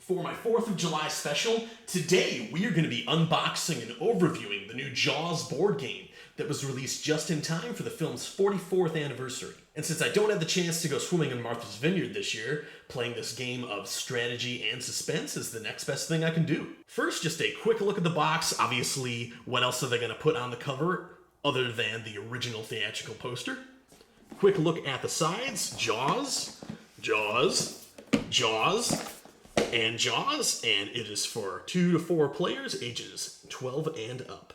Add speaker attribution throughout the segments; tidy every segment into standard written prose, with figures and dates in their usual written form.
Speaker 1: For my 4th of July special, today we are going to be unboxing and overviewing the new Jaws board game that was released just in time for the film's 44th anniversary. And since I don't have the chance to go swimming in Martha's Vineyard this year, playing this game of strategy and suspense is the next best thing I can do. First, just a quick look at the box. Obviously, what else are they going to put on the cover other than the original theatrical poster? Quick look at the sides. Jaws, Jaws, Jaws, and Jaws, and it is for 2 to 4 players, ages 12 and up.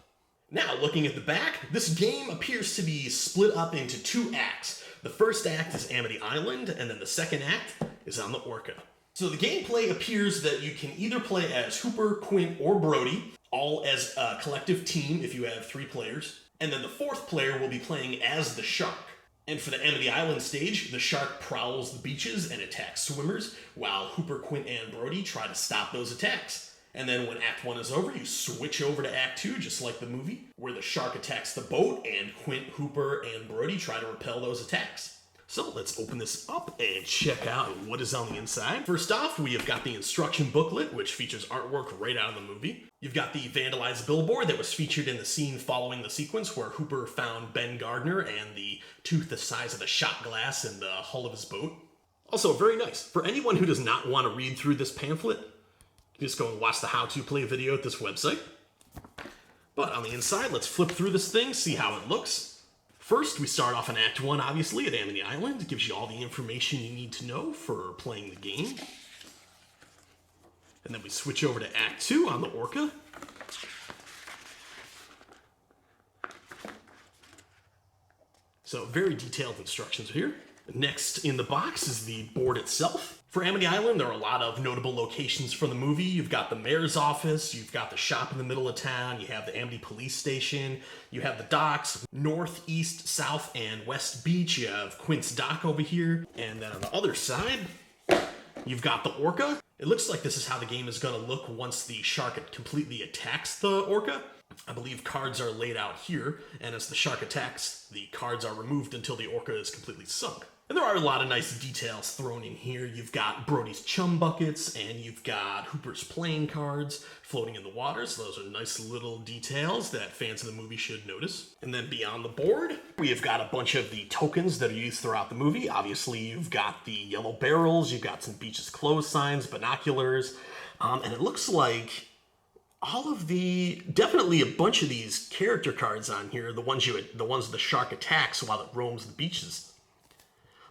Speaker 1: Now, looking at the back, this game appears to be split up into 2 acts. The first act is Amity Island, and then the second act is on the Orca. So the gameplay appears that you can either play as Hooper, Quint, or Brody, all as a collective team if you have 3 players, and then the 4th player will be playing as the shark. And for the Amity Island stage, the shark prowls the beaches and attacks swimmers, while Hooper, Quint, and Brody try to stop those attacks. And then when Act 1 is over, you switch over to Act 2, just like the movie, where the shark attacks the boat, and Quint, Hooper, and Brody try to repel those attacks. So let's open this up and check out what is on the inside. First off, we have got the instruction booklet, which features artwork right out of the movie. You've got the vandalized billboard that was featured in the scene following the sequence where Hooper found Ben Gardner and the tooth the size of a shot glass in the hull of his boat. Also, very nice. For anyone who does not want to read through this pamphlet, just go and watch the how-to play video at this website. But on the inside, let's flip through this thing, see how it looks. First, we start off in Act 1, obviously, at Amity Island. It gives you all the information you need to know for playing the game. And then we switch over to Act 2 on the Orca. So, very detailed instructions here. Next in the box is the board itself. For Amity Island, there are a lot of notable locations from the movie. You've got the mayor's office, you've got the shop in the middle of town, you have the Amity police station, you have the docks, north, east, south, and west beach. You have Quint's dock over here. And then on the other side, you've got the Orca. It looks like this is how the game is going to look once the shark completely attacks the Orca. I believe cards are laid out here, and as the shark attacks, the cards are removed until the Orca is completely sunk. And there are a lot of nice details thrown in here. You've got Brody's chum buckets, and you've got Hooper's playing cards floating in the water, so those are nice little details that fans of the movie should notice. And then beyond the board, we have got a bunch of the tokens that are used throughout the movie. Obviously, you've got the yellow barrels, you've got some beaches closed signs, binoculars, and it looks like definitely a bunch of these character cards on here, the ones the shark attacks while it roams the beaches,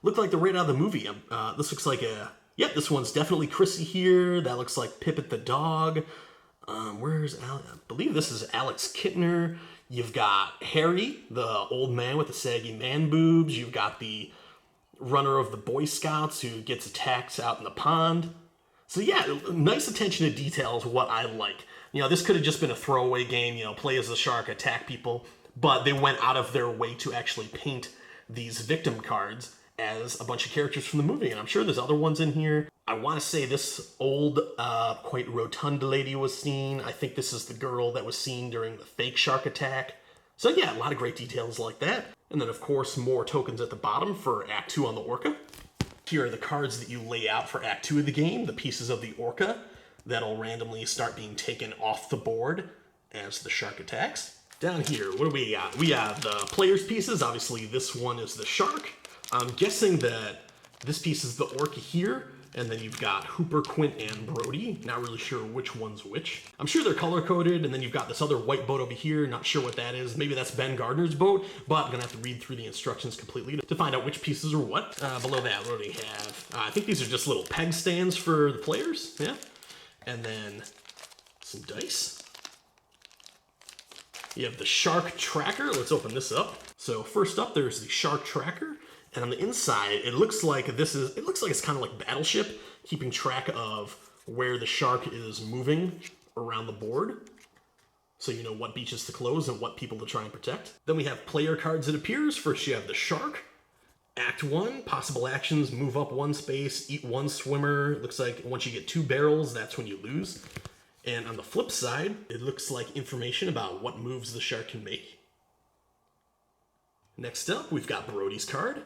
Speaker 1: look like they're right out of the movie. This looks like this one's definitely Chrissy here. That looks like Pippet the dog. Where's Alex? I believe this is Alex Kittner. You've got Harry, the old man with the saggy man boobs. You've got the runner of the Boy Scouts who gets attacked out in the pond. So yeah, nice attention to detail is what I like. You know, this could have just been a throwaway game, play as the shark, attack people, but they went out of their way to actually paint these victim cards as a bunch of characters from the movie, and I'm sure there's other ones in here. I want to say this old, quite rotund lady was seen. I think this is the girl that was seen during the fake shark attack. So yeah, a lot of great details like that. And then, of course, more tokens at the bottom for Act 2 on the Orca. Here are the cards that you lay out for Act 2 of the game, the pieces of the Orca that'll randomly start being taken off the board as the shark attacks. Down here, what do we got? We have the player's pieces. Obviously, this one is the shark. I'm guessing that this piece is the Orca here, and then you've got Hooper, Quint, and Brody. Not really sure which one's which. I'm sure they're color-coded, and then you've got this other white boat over here. Not sure what that is. Maybe that's Ben Gardner's boat, but I'm going to have to read through the instructions completely to find out which pieces are what. Below that, what do we have? I think these are just little peg stands for the players, yeah? And then some dice. You have the shark tracker. Let's open this up. So first up, there's the shark tracker. And on the inside, it looks like it's kind of like Battleship, keeping track of where the shark is moving around the board. So you know what beaches to close and what people to try and protect. Then we have player cards, it appears. First you have the shark. Act 1, possible actions, move up 1 space, eat 1 swimmer. It looks like once you get 2 barrels, that's when you lose. And on the flip side, it looks like information about what moves the shark can make. Next up, we've got Roadies Card.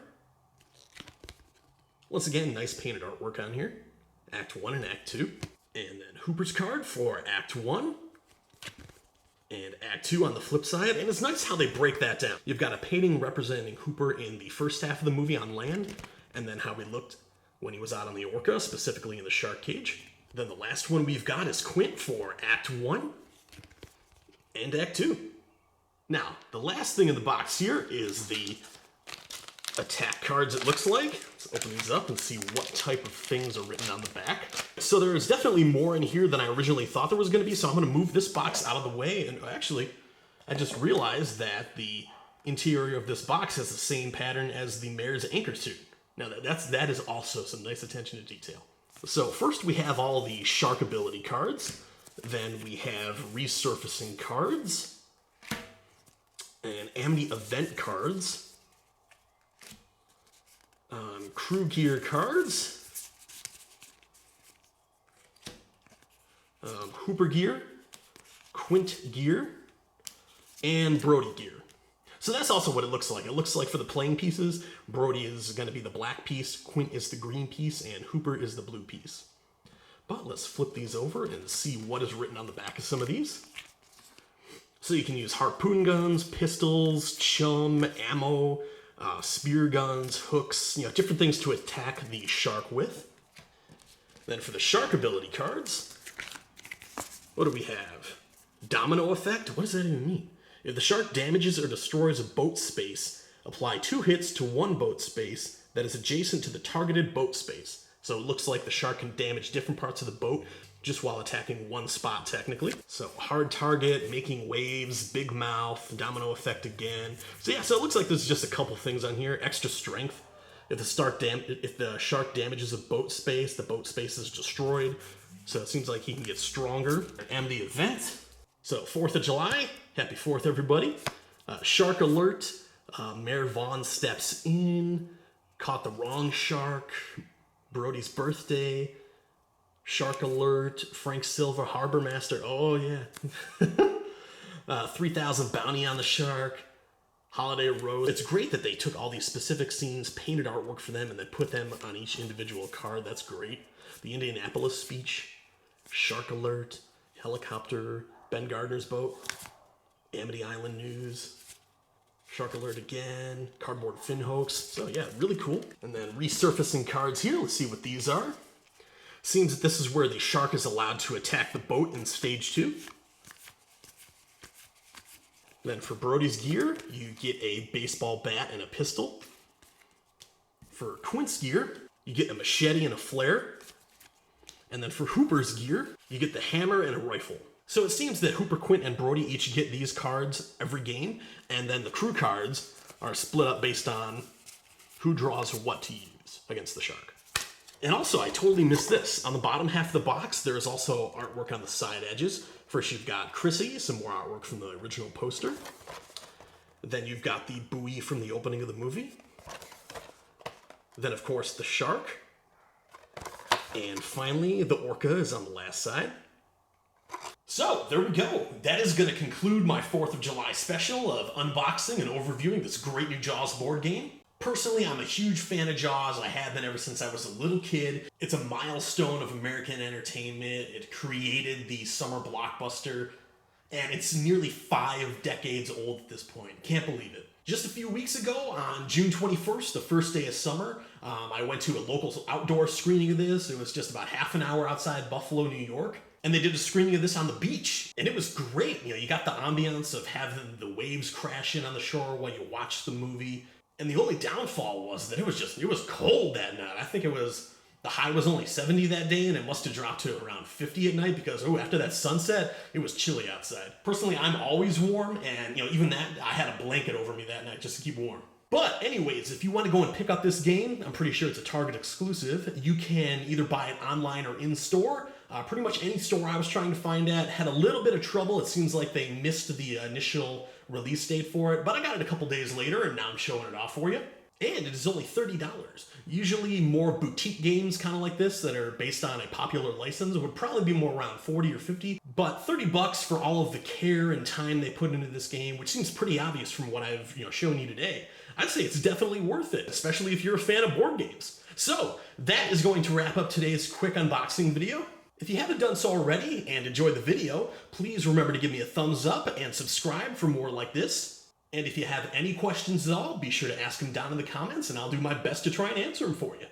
Speaker 1: Once again, nice painted artwork on here. Act 1 and Act 2. And Hooper's card for Act 1. And Act 2 on the flip side. And it's nice how they break that down. You've got a painting representing Hooper in the first half of the movie on land, and then how he looked when he was out on the orca, specifically in the shark cage. Then the last one we've got is Quint for Act 1 and Act 2. Now, the last thing in the box here is the attack cards, it looks like. Let's open these up and see what type of things are written on the back. So there's definitely more in here than I originally thought there was going to be, so I'm going to move this box out of the way. And actually, I just realized that the interior of this box has the same pattern as the mare's anchor suit. Now that is also some nice attention to detail. So first we have all the shark ability cards. Then we have resurfacing cards and Amity event cards. Crew gear cards, Hooper gear, Quint gear, and Brody gear. So that's also what it looks like. It looks like for the playing pieces, Brody is going to be the black piece, Quint is the green piece, and Hooper is the blue piece. But let's flip these over and see what is written on the back of some of these. So you can use harpoon guns, pistols, chum, ammo, spear guns, hooks, different things to attack the shark with. Then for the shark ability cards, what do we have? Domino effect? What does that even mean? If the shark damages or destroys a boat space, apply 2 hits to 1 boat space that is adjacent to the targeted boat space. So it looks like the shark can damage different parts of the boat just while attacking one spot, technically. So hard target, making waves, big mouth, domino effect again. So yeah, so it looks like there's just a couple things on here. Extra strength. If the shark damages a boat space, the boat space is destroyed. So it seems like he can get stronger. And the event. So 4th of July, happy 4th everybody. Shark alert, Mayor Vaughn steps in, caught the wrong shark, Brody's birthday, Shark alert, Frank Silva, Harbor Master, oh yeah. 3,000 bounty on the shark, Holiday Rose. It's great that they took all these specific scenes, painted artwork for them, and then put them on each individual card. That's great. The Indianapolis speech, Shark alert, helicopter, Ben Gardner's boat, Amity Island news, Shark alert again, cardboard fin hoax. So yeah, really cool. And then resurfacing cards here. Let's see what these are. Seems that this is where the shark is allowed to attack the boat in stage 2. Then for Brody's gear, you get a baseball bat and a pistol. For Quint's gear, you get a machete and a flare. And then for Hooper's gear, you get the hammer and a rifle. So it seems that Hooper, Quint, and Brody each get these cards every game, and then the crew cards are split up based on who draws what to use against the shark. And also, I totally missed this. On the bottom half of the box, there is also artwork on the side edges. First, you've got Chrissy, some more artwork from the original poster. Then you've got the buoy from the opening of the movie. Then, of course, the shark. And finally, the orca is on the last side. So, there we go. That is going to conclude my 4th of July special of unboxing and overviewing this great new Jaws board game. Personally, I'm a huge fan of Jaws. I have been ever since I was a little kid. It's a milestone of American entertainment. It created the summer blockbuster, and it's nearly 5 decades old at this point. Can't believe it. Just a few weeks ago, on June 21st, the first day of summer, I went to a local outdoor screening of this. It was just about half an hour outside Buffalo, New York. And they did a screening of this on the beach. And it was great. You got the ambiance of having the waves crash in on the shore while you watch the movie. And the only downfall was that it was cold that night. I think the high was only 70 that day, and it must have dropped to around 50 at night because, after that sunset, it was chilly outside. Personally, I'm always warm, and, even that, I had a blanket over me that night just to keep warm. But anyways, if you want to go and pick up this game, I'm pretty sure it's a Target exclusive. You can either buy it online or in-store. Pretty much any store I was trying to find at had a little bit of trouble. It seems like they missed the initial release date for it, but I got it a couple days later, and now I'm showing it off for you. And it is only $30. Usually more boutique games kind of like this that are based on a popular license would probably be more around 40 or 50, but $30 for all of the care and time they put into this game, which seems pretty obvious from what I've shown you today. I'd say it's definitely worth it, especially if you're a fan of board games. So that is going to wrap up today's quick unboxing video. If you haven't done so already and enjoyed the video, please remember to give me a thumbs up and subscribe for more like this. And if you have any questions at all, be sure to ask them down in the comments and I'll do my best to try and answer them for you.